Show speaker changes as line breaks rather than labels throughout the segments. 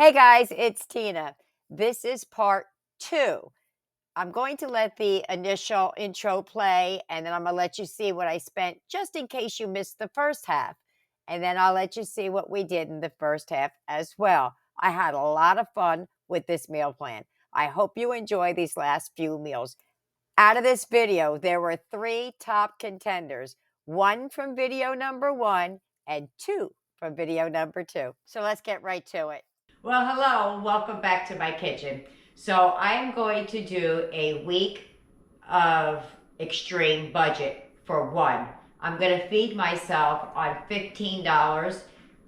Hey guys, it's Tina. This is part 2. I'm going to let the initial intro play and then I'm going to let you see what I spent just in case you missed the first half. And then I'll let you see what we did in the first half as well. I had a lot of fun with this meal plan. I hope you enjoy these last few meals. Out of this video, there were 3 top contenders, 1 from video number 1 and 2 from video number 2. So let's get right to it. Well, hello, welcome back to my kitchen. So I'm going to do a week of extreme budget for 1. I'm going to feed myself on $15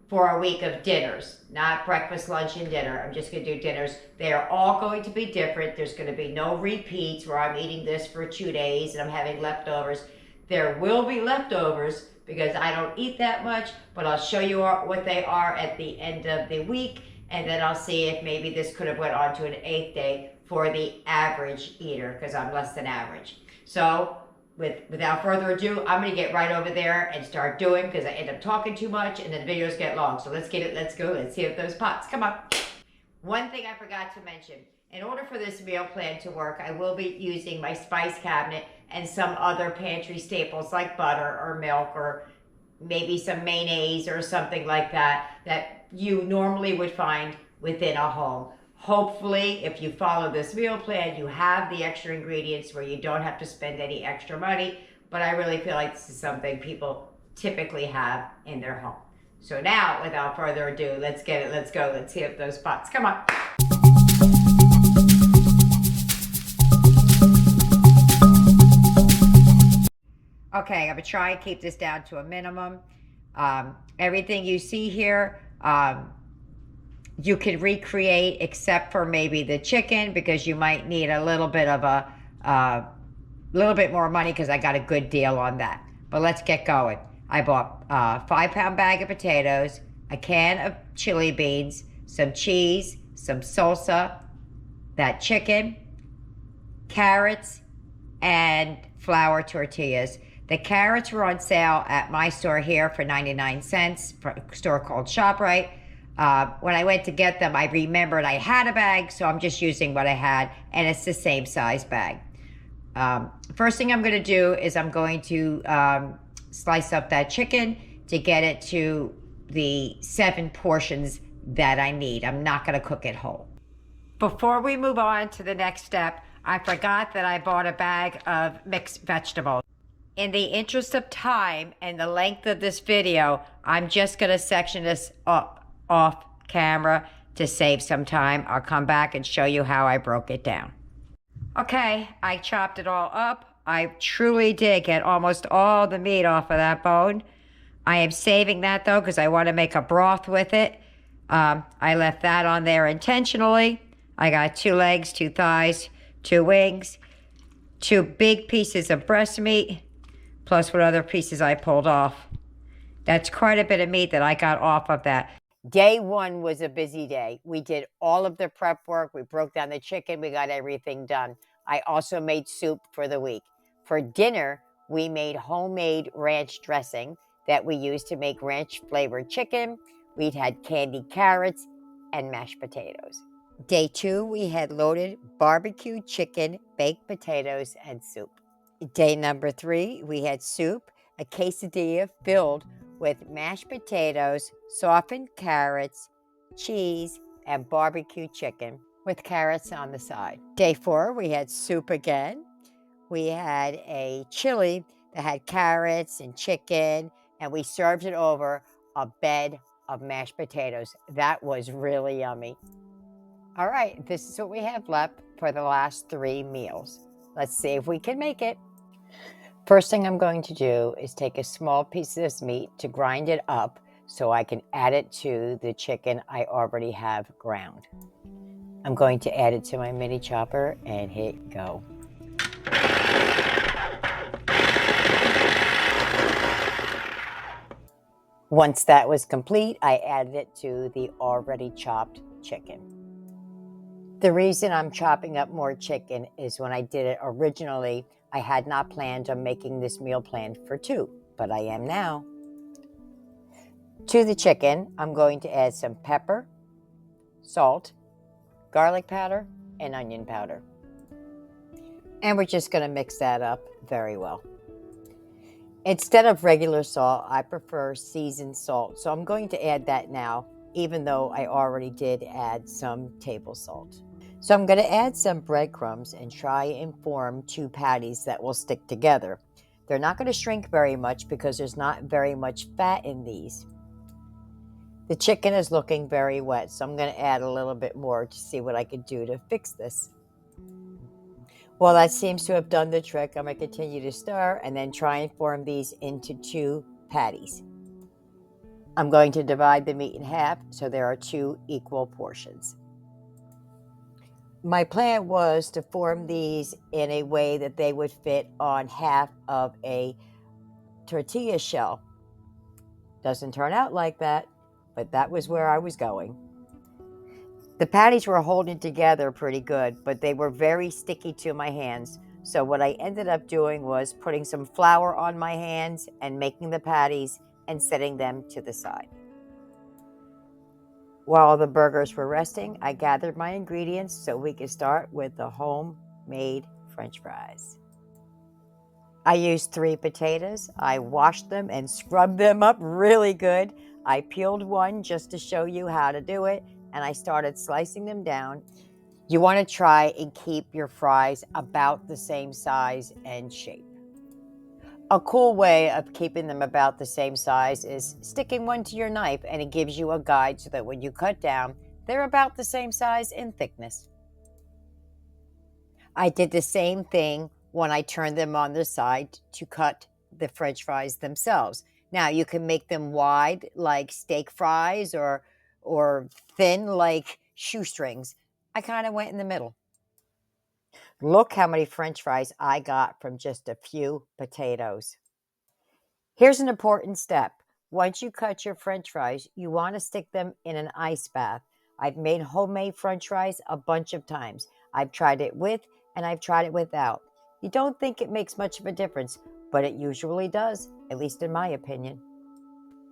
for a week of dinners, not breakfast, lunch, and dinner. I'm just going to do dinners. They are all going to be different. There's going to be no repeats where I'm eating this for 2 days and I'm having leftovers. There will be leftovers because I don't eat that much, but I'll show you what they are at the end of the week, and then I'll see if maybe this could have went on to an 8th day for the average eater, because I'm less than average. So without further ado, I'm gonna get right over there and start doing, because I end up talking too much and then the videos get long. So let's go, let's see if those pots, come on. One thing I forgot to mention, in order for this meal plan to work, I will be using my spice cabinet and some other pantry staples like butter or milk or maybe some mayonnaise or something like that that you normally would find within a home. Hopefully, if you follow this meal plan, you have the extra ingredients where you don't have to spend any extra money, but I really feel like this is something people typically have in their home. So now, without further ado, let's get it, let's go, let's hit up those pots, come on. Okay, I'm gonna try and keep this down to a minimum. Everything you see here, you can recreate except for maybe the chicken, because you might need a little bit of a little bit more money because I got a good deal on that. But let's get going. I bought a 5-pound bag of potatoes, a can of chili beans, some cheese, some salsa, that chicken, carrots, and flour tortillas. The carrots were on sale at my store here for 99 cents, for a store called ShopRite. When I went to get them, I remembered I had a bag, so I'm just using what I had, and it's the same size bag. First thing I'm going to do is I'm going to slice up that chicken to get it to the 7 portions that I need. I'm not going to cook it whole. Before we move on to the next step, I forgot that I bought a bag of mixed vegetables. In the interest of time and the length of this video, I'm just going to section this up off camera to save some time. I'll come back and show you how I broke it down. Okay, I chopped it all up. I truly did get almost all the meat off of that bone. I am saving that though because I want to make a broth with it. I left that on there intentionally. I got 2 legs, 2 thighs, 2 wings, 2 big pieces of breast meat, plus what other pieces I pulled off. That's quite a bit of meat that I got off of that. Day 1 was a busy day. We did all of the prep work. We broke down the chicken. We got everything done. I also made soup for the week. For dinner, we made homemade ranch dressing that we used to make ranch flavored chicken. We'd had candied carrots and mashed potatoes. Day 2, we had loaded barbecue chicken, baked potatoes, and soup. Day number 3, we had soup, a quesadilla filled with mashed potatoes, softened carrots, cheese, and barbecue chicken with carrots on the side. Day 4, we had soup again. We had a chili that had carrots and chicken, and we served it over a bed of mashed potatoes. That was really yummy. All right, this is what we have left for the last 3 meals. Let's see if we can make it. First thing I'm going to do is take a small piece of this meat to grind it up so I can add it to the chicken I already have ground. I'm going to add it to my mini chopper and hit go. Once that was complete, I added it to the already chopped chicken. The reason I'm chopping up more chicken is when I did it originally, I had not planned on making this meal plan for 2, but I am now. To the chicken, I'm going to add some pepper, salt, garlic powder, and onion powder. And we're just going to mix that up very well. Instead of regular salt, I prefer seasoned salt. So I'm going to add that now, even though I already did add some table salt. So I'm going to add some breadcrumbs and try and form 2 patties that will stick together. They're not going to shrink very much because there's not very much fat in these. The chicken is looking very wet, so I'm going to add a little bit more to see what I can do to fix this. Well, that seems to have done the trick. I'm going to continue to stir and then try and form these into 2 patties. I'm going to divide the meat in half so there are 2 equal portions. My plan was to form these in a way that they would fit on half of a tortilla shell. Doesn't turn out like that, but that was where I was going. The patties were holding together pretty good, but they were very sticky to my hands. So what I ended up doing was putting some flour on my hands and making the patties and setting them to the side. While the burgers were resting, I gathered my ingredients so we could start with the homemade French fries. I used 3 potatoes. I washed them and scrubbed them up really good. I peeled one just to show you how to do it, and I started slicing them down. You want to try and keep your fries about the same size and shape. A cool way of keeping them about the same size is sticking one to your knife, and it gives you a guide so that when you cut down, they're about the same size and thickness. I did the same thing when I turned them on the side to cut the French fries themselves. Now, you can make them wide like steak fries or thin like shoestrings. I kind of went in the middle. Look how many French fries I got from just a few potatoes. Here's an important step. Once you cut your French fries, you want to stick them in an ice bath. I've made homemade French fries a bunch of times. I've tried it with and I've tried it without. You don't think it makes much of a difference, but it usually does, at least in my opinion.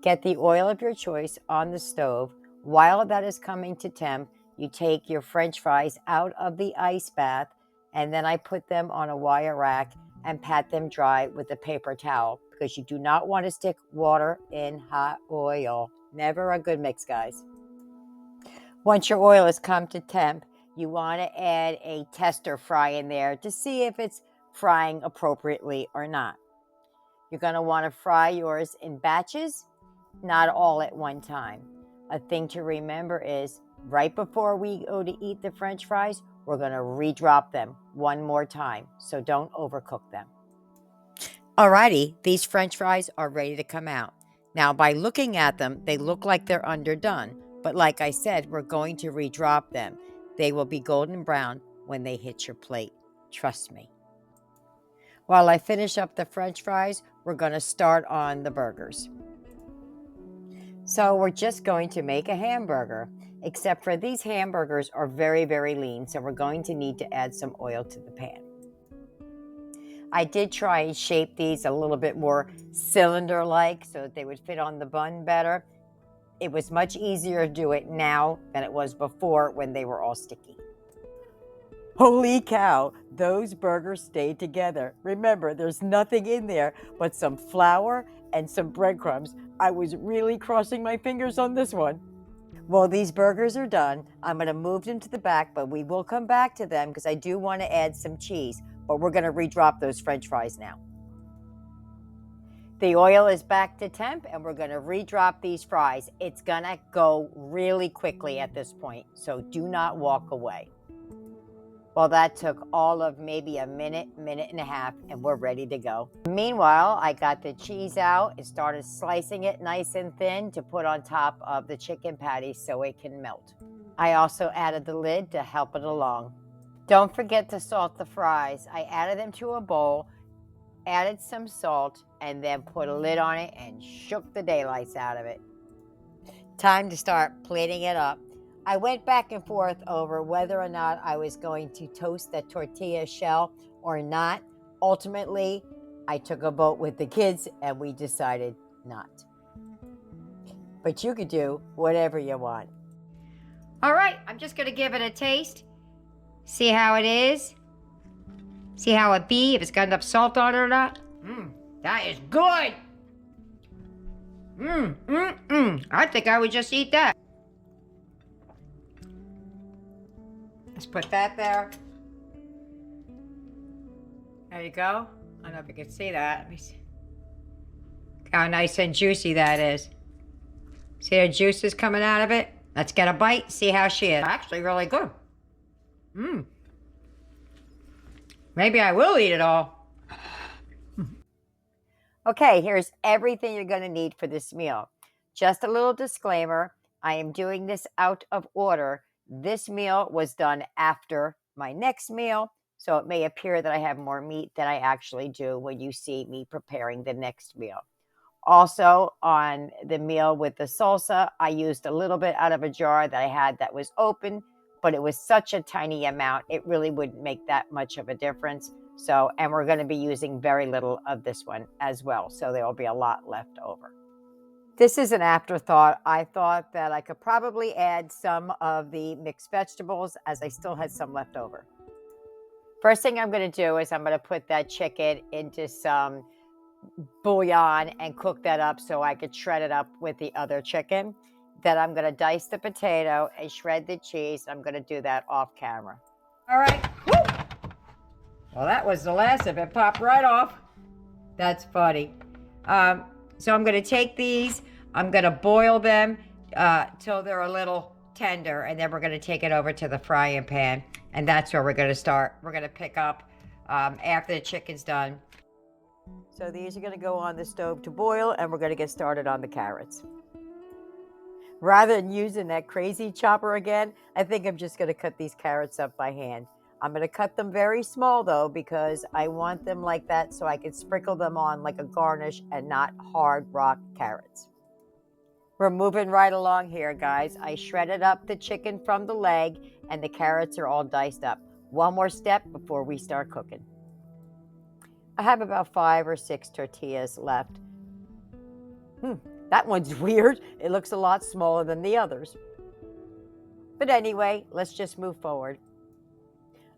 Get the oil of your choice on the stove. While that is coming to temp, you take your French fries out of the ice bath, and then I put them on a wire rack and pat them dry with a paper towel because you do not want to stick water in hot oil. Never a good mix, guys. Once your oil has come to temp, you want to add a tester fry in there to see if it's frying appropriately or not. You're going to want to fry yours in batches, not all at one time. A thing to remember is right before we go to eat the French fries, we're going to redrop them one more time, so don't overcook them. Alrighty, these French fries are ready to come out. Now, by looking at them, they look like they're underdone, but like I said, we're going to redrop them. They will be golden brown when they hit your plate. Trust me. While I finish up the French fries, we're going to start on the burgers. So we're just going to make a hamburger, except for these hamburgers are very, very lean, so we're going to need to add some oil to the pan. I did try and shape these a little bit more cylinder-like so that they would fit on the bun better. It was much easier to do it now than it was before when they were all sticky. Holy cow, those burgers stayed together. Remember, there's nothing in there but some flour and some breadcrumbs. I was really crossing my fingers on this one. Well, these burgers are done. I'm going to move them to the back, but we will come back to them because I do want to add some cheese. But we're going to redrop those French fries now. The oil is back to temp, and we're going to redrop these fries. It's going to go really quickly at this point, so do not walk away. Well, that took all of maybe a minute and a half, and we're ready to go. Meanwhile, I got the cheese out and started slicing it nice and thin to put on top of the chicken patty so it can melt. I also added the lid to help it along. Don't forget to salt the fries. I added them to a bowl, added some salt, and then put a lid on it and shook the daylights out of it. Time to start plating it up. I went back and forth over whether or not I was going to toast the tortilla shell or not. Ultimately, I took a vote with the kids and we decided not. But you could do whatever you want. All right, I'm just gonna give it a taste. See how it is. See how it be, if it's got enough salt on it or not. That is good. I think I would just eat that. Let's put that there. There you go. I don't know if you can see that. Let me see how nice and juicy that is. See the juices coming out of it? Let's get a bite, see how she is. Actually really good. Maybe I will eat it all. Okay, here's everything you're going to need for this meal. Just a little disclaimer, I am doing this out of order. This meal was done after my next meal, so it may appear that I have more meat than I actually do when you see me preparing the next meal. Also, on the meal with the salsa, I used a little bit out of a jar that I had that was open, but it was such a tiny amount, it really wouldn't make that much of a difference. So, and we're going to be using very little of this one as well, so there will be a lot left over. This is an afterthought. I thought that I could probably add some of the mixed vegetables as I still had some left over. First thing I'm going to do is I'm going to put that chicken into some bouillon and cook that up so I could shred it up with the other chicken. Then I'm going to dice the potato and shred the cheese. I'm going to do that off camera. All right. Woo! Well, that was the last of it. Popped right off. That's funny. So I'm going to take these. I'm going to boil them till they're a little tender, and then we're going to take it over to the frying pan, and that's where we're going to start. We're going to pick up after the chicken's done. So these are going to go on the stove to boil, and we're going to get started on the carrots. Rather than using that crazy chopper again, I think I'm just going to cut these carrots up by hand. I'm going to cut them very small, though, because I want them like that so I can sprinkle them on like a garnish and not hard rock carrots. We're moving right along here, guys. I shredded up the chicken from the leg, and the carrots are all diced up. One more step before we start cooking. I have about 5 or 6 tortillas left. That one's weird. It looks a lot smaller than the others. But anyway, let's just move forward.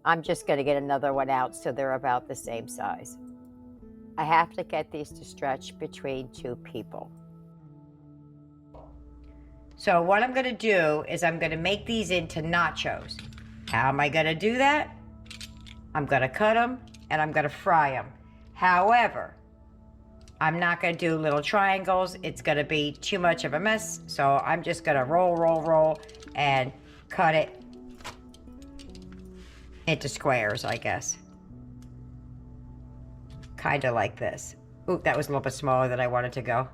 I'm just going to get another one out so they're about the same size. I have to get these to stretch between 2 people. So what I'm going to do is I'm going to make these into nachos. How am I going to do that? I'm going to cut them and I'm going to fry them. However, I'm not going to do little triangles. It's going to be too much of a mess. So I'm just going to roll, and cut it into squares, I guess. Kind of like this. Ooh, that was a little bit smaller than I wanted to go.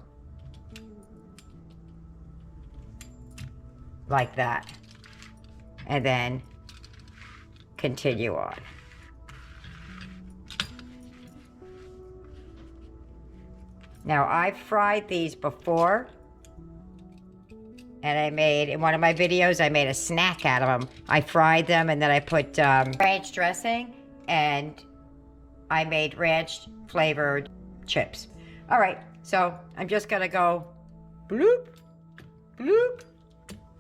Like that. And then continue on. Now, I've fried these before, and I made, in one of my videos, I made a snack out of them. I fried them, and then I put ranch dressing, and I made ranch-flavored chips. All right, so I'm just going to go bloop, bloop,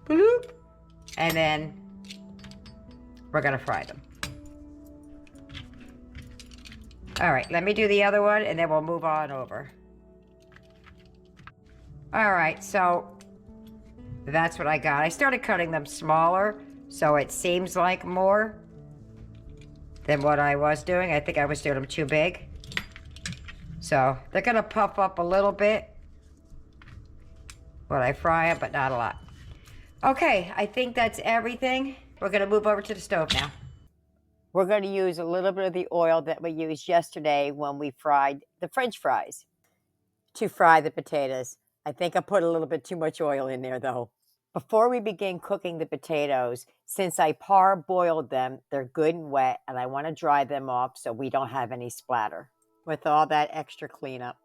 bloop, and then we're going to fry them. All right, let me do the other one, and then we'll move on over. All right, so that's what I got. I started cutting them smaller, so it seems like more than what I was doing. I think I was doing them too big. So they're gonna puff up a little bit when I fry them, but not a lot. Okay, I think that's everything. We're gonna move over to the stove now. We're gonna use a little bit of the oil that we used yesterday when we fried the French fries to fry the potatoes. I think I put a little bit too much oil in there, though. Before we begin cooking the potatoes, since I parboiled them, they're good and wet, and I want to dry them off so we don't have any splatter with all that extra cleanup.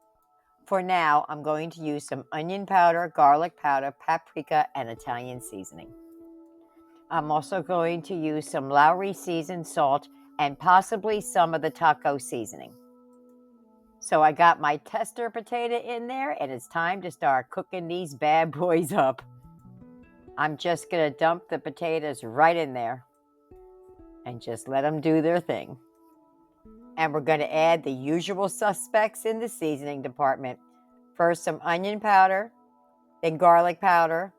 For now, I'm going to use some onion powder, garlic powder, paprika, and Italian seasoning. I'm also going to use some Lowry seasoned salt and possibly some of the taco seasoning. So I got my tester potato in there, and it's time to start cooking these bad boys up. I'm just going to dump the potatoes right in there and just let them do their thing. And we're going to add the usual suspects in the seasoning department. First, some onion powder, then garlic powder,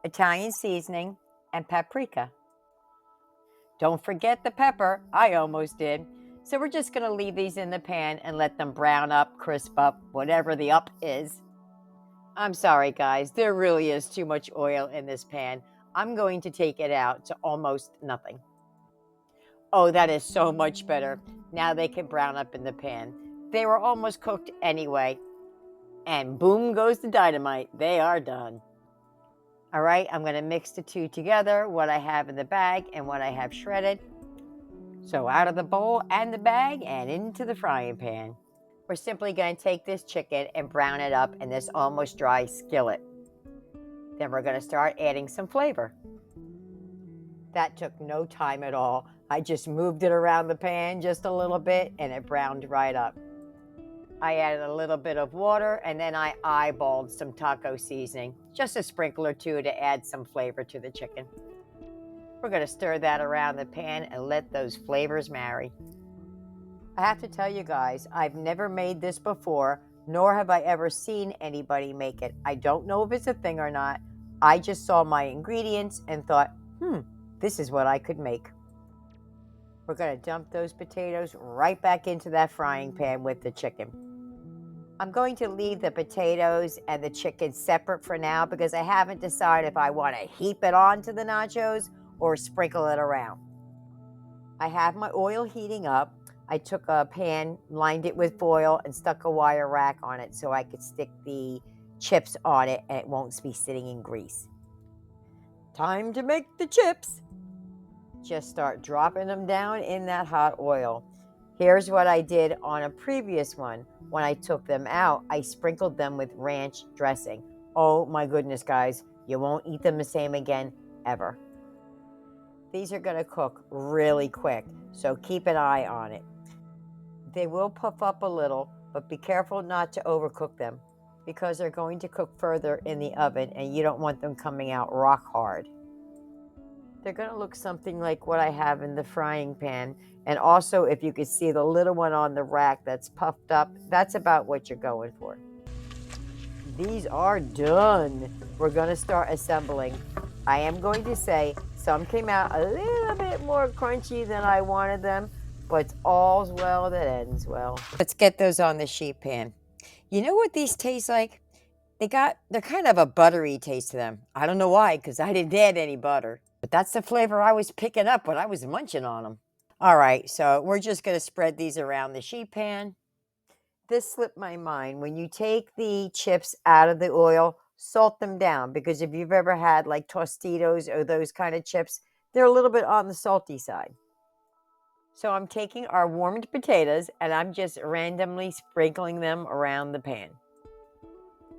Italian seasoning, and paprika. Don't forget the pepper. I almost did. So we're just going to leave these in the pan and let them brown up, crisp up, whatever the up is. I'm sorry, guys. There really is too much oil in this pan. I'm going to take it out to almost nothing. Oh, that is so much better. Now they can brown up in the pan. They were almost cooked anyway. And boom goes the dynamite. They are done. All right, I'm going to mix the two together, what I have in the bag and what I have shredded. So out of the bowl and the bag and into the frying pan. We're simply going to take this chicken and brown it up in this almost dry skillet. Then we're going to start adding some flavor. That took no time at all. I just moved it around the pan just a little bit and it browned right up. I added a little bit of water and then I eyeballed some taco seasoning, just a sprinkle or two to add some flavor to the chicken. We're going to stir that around the pan and let those flavors marry. I have to tell you guys, I've never made this before, nor have I ever seen anybody make it. I don't know if it's a thing or not. I just saw my ingredients and thought, this is what I could make. We're going to dump those potatoes right back into that frying pan with the chicken. I'm going to leave the potatoes and the chicken separate for now because I haven't decided if I want to heap it onto the nachos or sprinkle it around. I have my oil heating up. I took a pan, lined it with foil, and stuck a wire rack on it so I could stick the chips on it and it won't be sitting in grease. Time to make the chips. Just start dropping them down in that hot oil. Here's what I did on a previous one. When I took them out, I sprinkled them with ranch dressing. Oh my goodness, guys. You won't eat them the same again, ever. These are going to cook really quick, so keep an eye on it. They will puff up a little, but be careful not to overcook them because they're going to cook further in the oven and you don't want them coming out rock hard. They're going to look something like what I have in the frying pan. And also, if you could see the little one on the rack that's puffed up, that's about what you're going for. These are done. We're going to start assembling. I am going to say some came out a little bit more crunchy than I wanted them, but all's well that ends well. Let's get those on the sheet pan. You know what these taste like? They're kind of a buttery taste to them. I don't know why, because I didn't add any butter. But that's the flavor I was picking up when I was munching on them. All right, so we're just going to spread these around the sheet pan. This slipped my mind. When you take the chips out of the oil, salt them down. Because if you've ever had like Tostitos or those kind of chips, they're a little bit on the salty side. So I'm taking our warmed potatoes and I'm just randomly sprinkling them around the pan.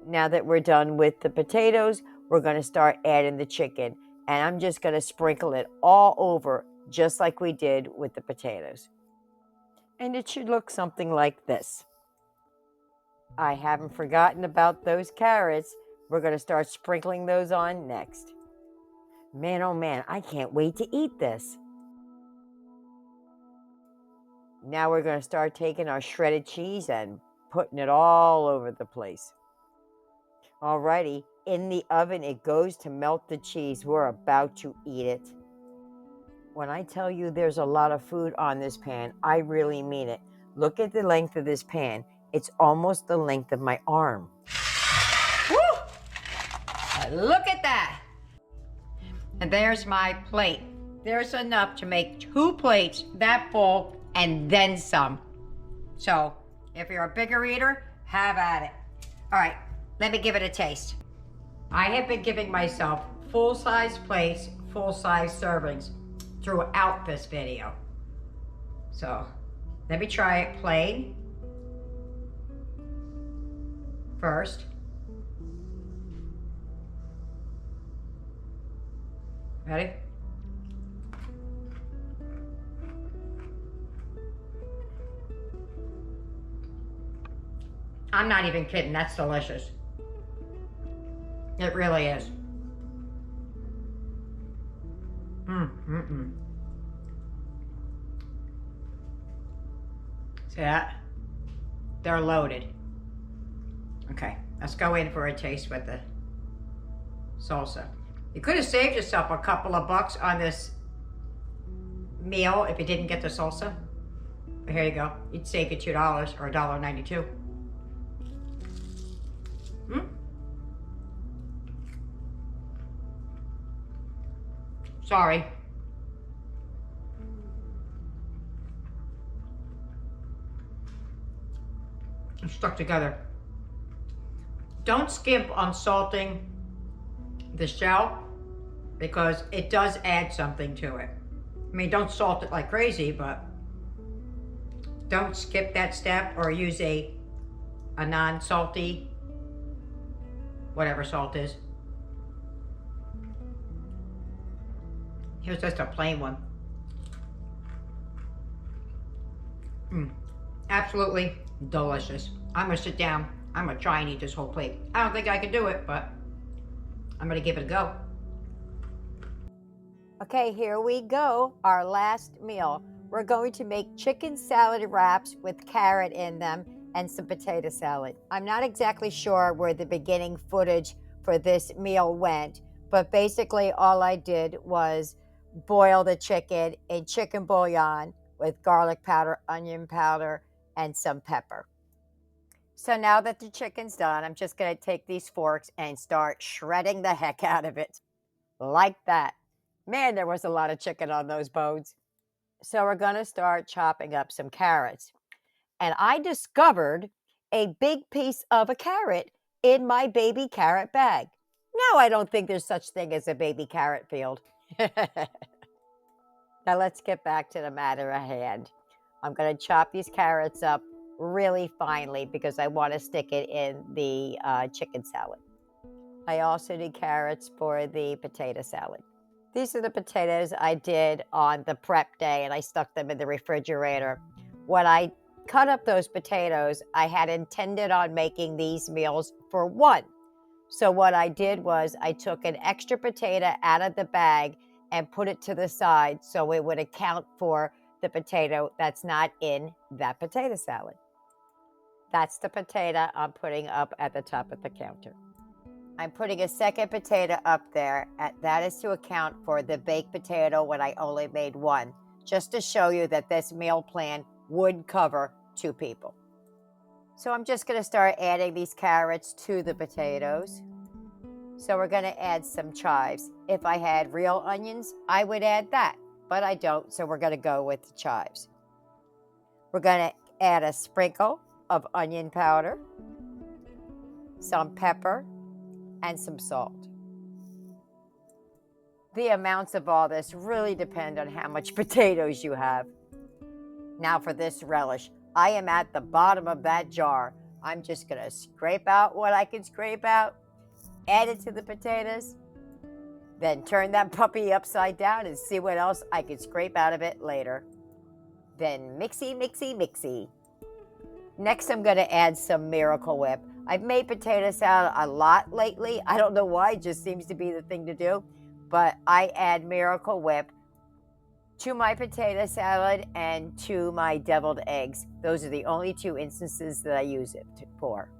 Now that we're done with the potatoes, we're going to start adding the chicken. And I'm just going to sprinkle it all over, just like we did with the potatoes. And it should look something like this. I haven't forgotten about those carrots. We're going to start sprinkling those on next. Man, oh man, I can't wait to eat this. Now we're going to start taking our shredded cheese and putting it all over the place. Alrighty, in the oven it goes to melt the cheese. We're about to eat it. When I tell you there's a lot of food on this pan, I really mean it. Look at the length of this pan. It's almost the length of my arm. Woo! Look at that. And there's my plate. There's enough to make 2 plates that full and then some. So if you're a bigger eater, have at it. All right. Let me give it a taste. I have been giving myself full-size plates, full-size servings throughout this video. So let me try it plain first. Ready? I'm not even kidding, that's delicious. It really is. Mm-mm. See that? They're loaded. Okay, let's go in for a taste with the salsa. You could have saved yourself a couple of bucks on this meal if you didn't get the salsa. But here you go. You'd save you $2 or $1.92. Sorry. It's stuck together. Don't skimp on salting the shell because it does add something to it. I mean, don't salt it like crazy, but don't skip that step or use a non-salty, whatever salt is. Here's just a plain one. Absolutely delicious. I'm gonna sit down. I'm gonna try and eat this whole plate. I don't think I can do it, but I'm gonna give it a go. Okay, here we go. Our last meal. We're going to make chicken salad wraps with carrot in them and some potato salad. I'm not exactly sure where the beginning footage for this meal went, but basically all I did was boil the chicken in chicken bouillon with garlic powder, onion powder, and some pepper. So now that the chicken's done, I'm just going to take these forks and start shredding the heck out of it. Like that. Man, there was a lot of chicken on those bones. So we're going to start chopping up some carrots. And I discovered a big piece of a carrot in my baby carrot bag. Now I don't think there's such thing as a baby carrot field. Now let's get back to the matter at hand. I'm going to chop these carrots up really finely because I want to stick it in the chicken salad. I also need carrots for the potato salad. These are the potatoes I did on the prep day, and I stuck them in the refrigerator. When I cut up those potatoes, I had intended on making these meals for one. So what I did was I took an extra potato out of the bag and put it to the side so it would account for the potato that's not in that potato salad. That's the potato I'm putting up at the top of the counter. I'm putting a second potato up there. That is to account for the baked potato when I only made one, just to show you that this meal plan would cover 2 people. So I'm just going to start adding these carrots to the potatoes. So we're going to add some chives. If I had real onions, I would add that, but I don't, so we're going to go with the chives. We're going to add a sprinkle of onion powder, some pepper, and some salt. The amounts of all this really depend on how much potatoes you have. Now for this relish, I am at the bottom of that jar. I'm just going to scrape out what I can scrape out, add it to the potatoes, then turn that puppy upside down and see what else I can scrape out of it later. Then mixy, mixy, mixy. Next, I'm going to add some Miracle Whip. I've made potato salad a lot lately. I don't know why, it just seems to be the thing to do. But I add Miracle Whip to my potato salad and to my deviled eggs. Those are the only 2 instances that I use it for.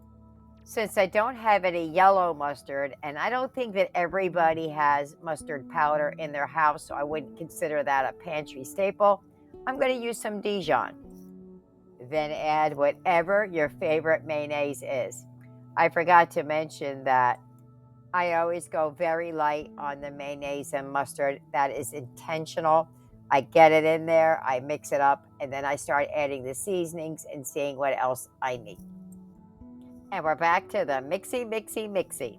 Since I don't have any yellow mustard, and I don't think that everybody has mustard powder in their house, so I wouldn't consider that a pantry staple, I'm going to use some Dijon. Then add whatever your favorite mayonnaise is. I forgot to mention that I always go very light on the mayonnaise and mustard. That is intentional. I get it in there, I mix it up, and then I start adding the seasonings and seeing what else I need. And we're back to the mixy, mixy, mixy.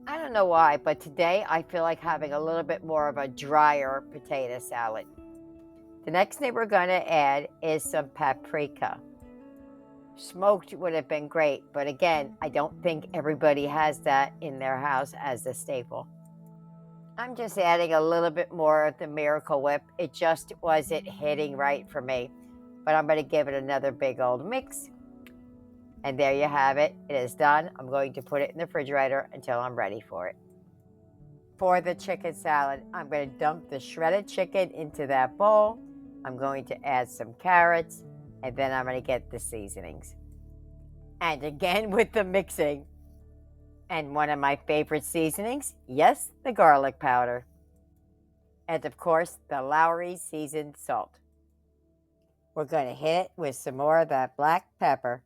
I don't know why, but today I feel like having a little bit more of a drier potato salad. The next thing we're going to add is some paprika. Smoked would have been great, but again, I don't think everybody has that in their house as a staple. I'm just adding a little bit more of the Miracle Whip. It just wasn't hitting right for me, but I'm going to give it another big old mix. And there you have it. It is done. I'm going to put it in the refrigerator until I'm ready for it. For the chicken salad, I'm going to dump the shredded chicken into that bowl. I'm going to add some carrots, and then I'm going to get the seasonings. And again with the mixing. And one of my favorite seasonings, yes, the garlic powder. And of course, the Lowry seasoned salt. We're going to hit it with some more of that black pepper.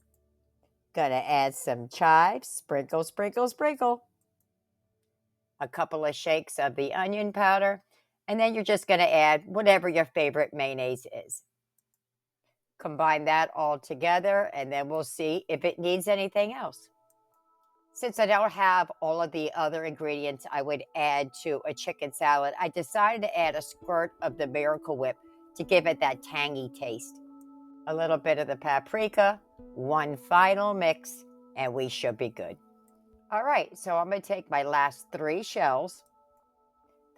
Going to add some chives, sprinkle, sprinkle, sprinkle. A couple of shakes of the onion powder. And then you're just going to add whatever your favorite mayonnaise is. Combine that all together, and then we'll see if it needs anything else. Since I don't have all of the other ingredients I would add to a chicken salad, I decided to add a squirt of the Miracle Whip to give it that tangy taste. A little bit of the paprika, one final mix, and we should be good. All right, so I'm going to take my last 3 shells.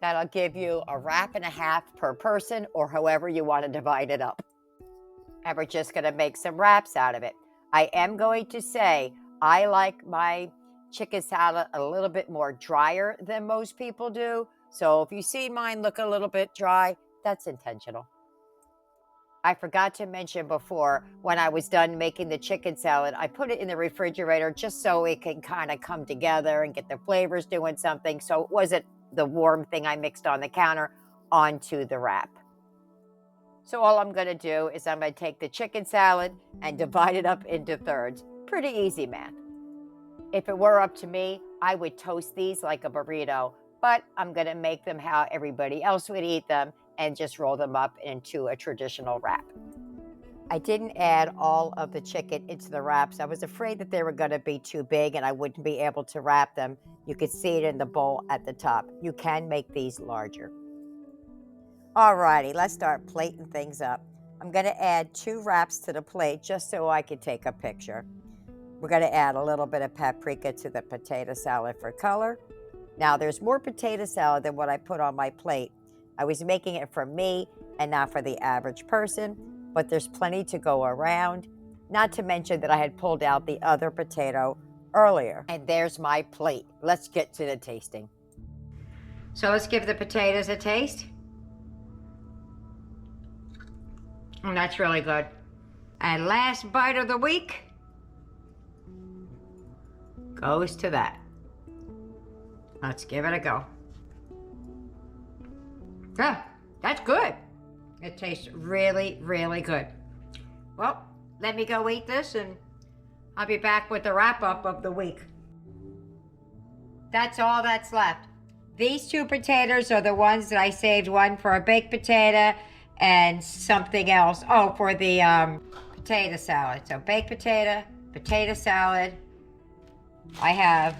That'll give you a wrap and a half per person, or however you want to divide it up. And we're just going to make some wraps out of it. I am going to say I like my chicken salad a little bit more drier than most people do. So if you see mine look a little bit dry, that's intentional. I forgot to mention before, when I was done making the chicken salad, I put it in the refrigerator just so it can kind of come together and get the flavors doing something. So it wasn't the warm thing I mixed on the counter onto the wrap. So all I'm going to do is I'm going to take the chicken salad and divide it up into thirds. Pretty easy math. If it were up to me, I would toast these like a burrito, but I'm going to make them how everybody else would eat them and just roll them up into a traditional wrap. I didn't add all of the chicken into the wraps. I was afraid that they were going to be too big and I wouldn't be able to wrap them. You could see it in the bowl at the top. You can make these larger. Alrighty, let's start plating things up. I'm going to add 2 wraps to the plate just so I can take a picture. We're going to add a little bit of paprika to the potato salad for color. Now, there's more potato salad than what I put on my plate. I was making it for me and not for the average person, but there's plenty to go around. Not to mention that I had pulled out the other potato earlier. And there's my plate. Let's get to the tasting. So let's give the potatoes a taste. And that's really good. And last bite of the week goes to that. Let's give it a go. Yeah, that's good. It tastes really, really good. Well, let me go eat this and I'll be back with the wrap up of the week. That's all that's left. These 2 potatoes are the ones that I saved, one for a baked potato and something else. Oh, for the potato salad. So baked potato, potato salad. I have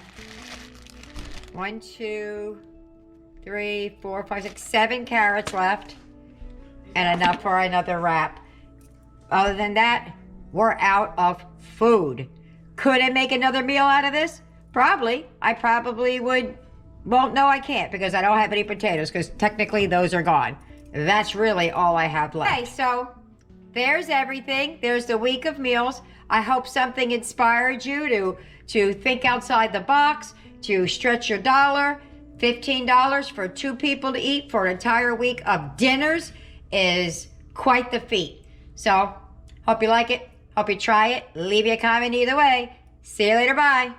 1, 2, 3, 4, 5, 6, 7 carrots left and enough for another wrap. Other than that, we're out of food. Could I make another meal out of this? Probably. I probably would. Well, no, I can't because I don't have any potatoes because technically those are gone. That's really all I have left. Okay, so there's everything. There's the week of meals. I hope something inspired you to think outside the box, to stretch your dollar. $15 for 2 people to eat for an entire week of dinners is quite the feat. So, hope you like it. Hope you try it. Leave me a comment either way. See you later. Bye.